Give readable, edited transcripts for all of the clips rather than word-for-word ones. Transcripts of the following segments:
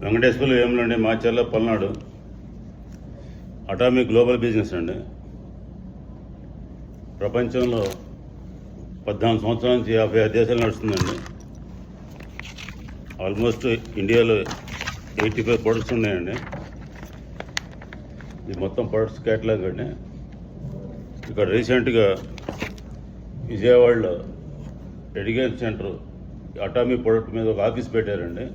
వెంకటేశ్వర్లు ఏములండి Macherla Palnadu atomic global business అండి. ప్రపంచంలో 14 సంవత్సరాల నుంచి 55 దేశాలు నడుస్తుందండి. ఆల్మోస్ట్ ఇండియాలో 85 ప్రొడక్ట్స్ ఉన్నాయండి. ఇది మొత్తం ప్రొడక్ట్స్ క్యాటలాగ్ అండి. ఇక్కడ రీసెంట్గా విజయవాడలో ఎడ్యుకేషన్ సెంటర్ అటామిక్ ప్రొడక్ట్ మీద ఒక ఆఫీస్ పెట్టారండి.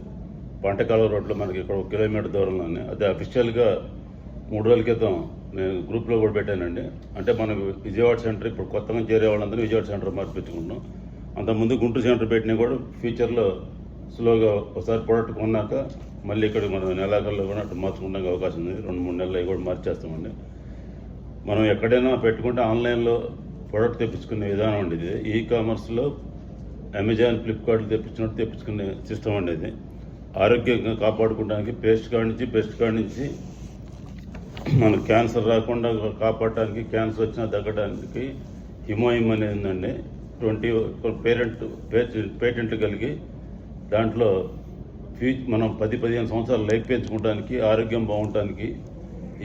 పంటకాల రోడ్లో మనకి ఇక్కడ 1 కిలోమీటర్ దూరంలోనే. అదే అఫీషియల్గా 3 రోజుల క్రితం నేను గ్రూప్లో కూడా పెట్టానండి. అంటే మనకు విజయవాడ సెంటర్ ఇప్పుడు కొత్తగా చేరే వాళ్ళందరూ విజయవాడ సెంటర్ మార్పించుకుంటున్నాం. అంతకుముందు గుంటూరు సెంటర్ పెట్టినా కూడా ఫ్యూచర్లో స్లోగా ఒకసారి ప్రోడక్ట్ కొన్నాక మళ్ళీ ఇక్కడ మనం నెలాఖరులో కూడా అటు మార్చుకోవడానికి అవకాశం ఉంది. 2-3 నెలలు అవి కూడా మార్చేస్తామండి. మనం ఎక్కడైనా పెట్టుకుంటే ఆన్లైన్లో ప్రోడక్ట్ తెప్పించుకునే విధానం అండి ఇది. ఈ కామర్స్లో అమెజాన్, ఫ్లిప్కార్ట్లు తెప్పించుకునే సిస్టమ్ అండి ఇది. ఆరోగ్యంగా కాపాడుకోవడానికి పేస్ట్ కాడి నుంచి మన క్యాన్సర్ రాకుండా కాపాడటానికి, క్యాన్సర్ వచ్చినా తగ్గడానికి హిమోయిమ్ అనేది ఉందండి. 20 పేటెంట్లు కలిగి దాంట్లో మనం 10-15 సంవత్సరాలు లైఫ్ పెంచుకోవడానికి, ఆరోగ్యం బాగుండటానికి,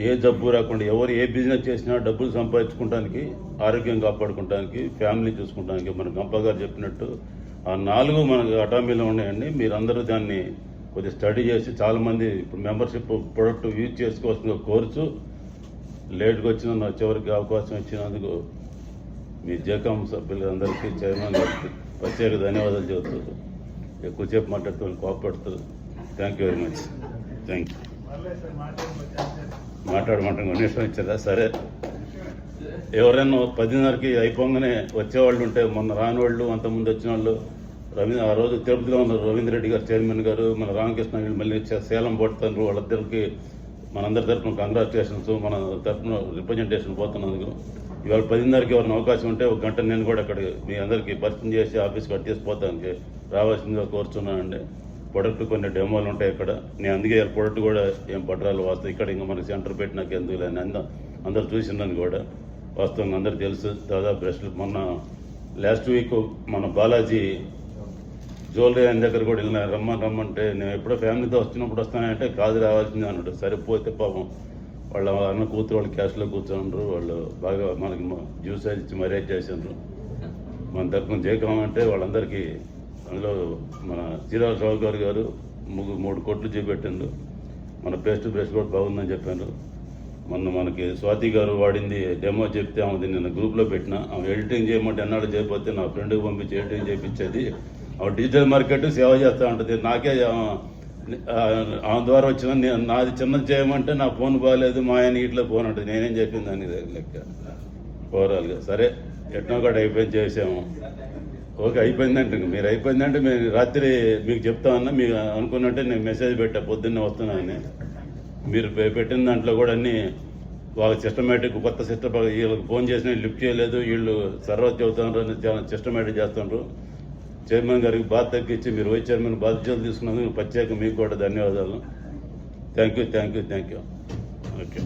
ఏ జబ్బు రాకుండా, ఎవరు ఏ బిజినెస్ చేసినా డబ్బులు సంపాదించుకోవడానికి, ఆరోగ్యం కాపాడుకోవడానికి, ఫ్యామిలీ చూసుకుంటానికి మన గంప గారు చెప్పినట్టు ఆ 4 మనకు అటామీలో ఉన్నాయండి. మీరందరూ దాన్ని కొద్దిగా స్టడీ చేసి చాలామంది ఇప్పుడు మెంబర్షిప్ ప్రొడక్ట్ యూజ్ చేసుకోవాల్సిన కోర్సు లేట్గా వచ్చిన చివరికి అవకాశం ఇచ్చినందుకు మీ జేకామ్ సభ్యులందరికీ, చైర్మన్ గారికి ప్రత్యేక ధన్యవాదాలు చెబుతారు. ఎక్కువసేపు మాట్లాడుతూ కోపడుతారు. Thank you very much. Thank you. మాట్లాడమంటాం కొన్నిష్టం ఇచ్చారా? సరే, ఎవరైనా 10:30కి అయిపోగానే వచ్చేవాళ్ళు ఉంటే, మొన్న రాని వాళ్ళు, అంతకుముందు వచ్చిన వాళ్ళు, ఆ రోజు తిరుపతిలో ఉన్నారు రవీంద్ర రెడ్డి గారు చైర్మన్ గారు, మన రామకృష్ణ వీళ్ళు మళ్ళీ సేలం పోతున్నారు. వాళ్ళిద్దరికి మనందరి తరఫున కంగ్రాచులేషన్స్, మన తరఫున రిప్రజెంటేషన్ పోతున్నందుకు. ఇవాళ 10:30కి ఎవరిని అవకాశం ఉంటే 1 గంట నేను కూడా అక్కడ మీ అందరికీ పరిచయం చేసి ఆఫీస్ కట్ చేసిపోతానికి రావాల్సిందిగా కోరుతున్నానండి. ప్రొడక్ట్ కొన్ని డెమోలు ఉంటాయి ఇక్కడ. నేను అందుకే ప్రొడక్ట్ కూడా ఏం పట్టరాలు వాస్తవం ఇక్కడ ఇంకా మనకి సెంటర్ పెట్టినాక ఎందుకు లేని అందరు చూసిందని కూడా వాస్తవంగా అందరు తెలుసు. దాదాపు బ్రష్లు మొన్న లాస్ట్ వీక్ మన బాలాజీ జ్యువెలరీ ఆయన దగ్గర కూడా వెళ్ళిన రమ్మంటే, నేను ఎప్పుడో ఫ్యామిలీతో వస్తానంటే కాదు రావాల్సింది అన్నాడు. సరిపోతే పాపం వాళ్ళ అన్న కూతురు వాళ్ళు క్యాష్లో కూర్చోండ్రు. వాళ్ళు బాగా మనకి జ్యూస్ ఇచ్చి మరేజ్ చేసిండ్రు. మన తరఫున జయకామంటే వాళ్ళందరికీ, అందులో మన చీరాల రావు గారు 3 కోట్లు చూపెట్టిండ్రు. మన పేస్ట్ బ్రష్ కూడా బాగుందని చెప్పాను. మొన్న మనకి స్వాతి గారు వాడింది డెమో చెప్తే ఆమెది నేను గ్రూప్లో పెట్టిన. ఆమె ఎడిటింగ్ చేయమంటే ఎన్నాడు చేయకపోతే నా ఫ్రెండ్కి పంపించి ఎడిటింగ్ చేయించేది. ఆమె డిజిటల్ మార్కెట్ సేవ చేస్తూ ఉంటుంది. నాకే ఆమె ద్వారా వచ్చిన నాది చిన్నది చేయమంటే నా ఫోన్ బాగాలేదు, మా ఆయన ఇట్లా ఫోన్ ఉంటుంది. నేనేం చెప్పింది దాన్ని లెక్క ఓవరాల్గా. సరే, ఎట్నో కూడా అయిపోయింది, చేసాము. ఓకే, అయిపోయిందంటే మీరు అయిపోయిందంటే మేము రాత్రి మీకు చెప్తామన్నా, మీకు అనుకున్నట్టే నేను మెసేజ్ పెట్టా పొద్దున్నే వస్తున్నానని. మీరు పెట్టిన దాంట్లో కూడా అన్నీ వాళ్ళ సిస్టమేటిక్ కొత్త సిస్టమ్, వీళ్ళకి ఫోన్ చేసినా లిఫ్ట్ చేయలేదు, వీళ్ళు సర్వర్ చెబుతున్నారు అని చాలా సిస్టమేటిక్ చేస్తున్నారు. చైర్మన్ గారికి బాధ తగ్గించి మీరు వైస్ చైర్మన్ బాధ్యతలు తీసుకున్నందుకు ప్రత్యేక మీకు కూడా ధన్యవాదాలు. Thank you. ఓకే.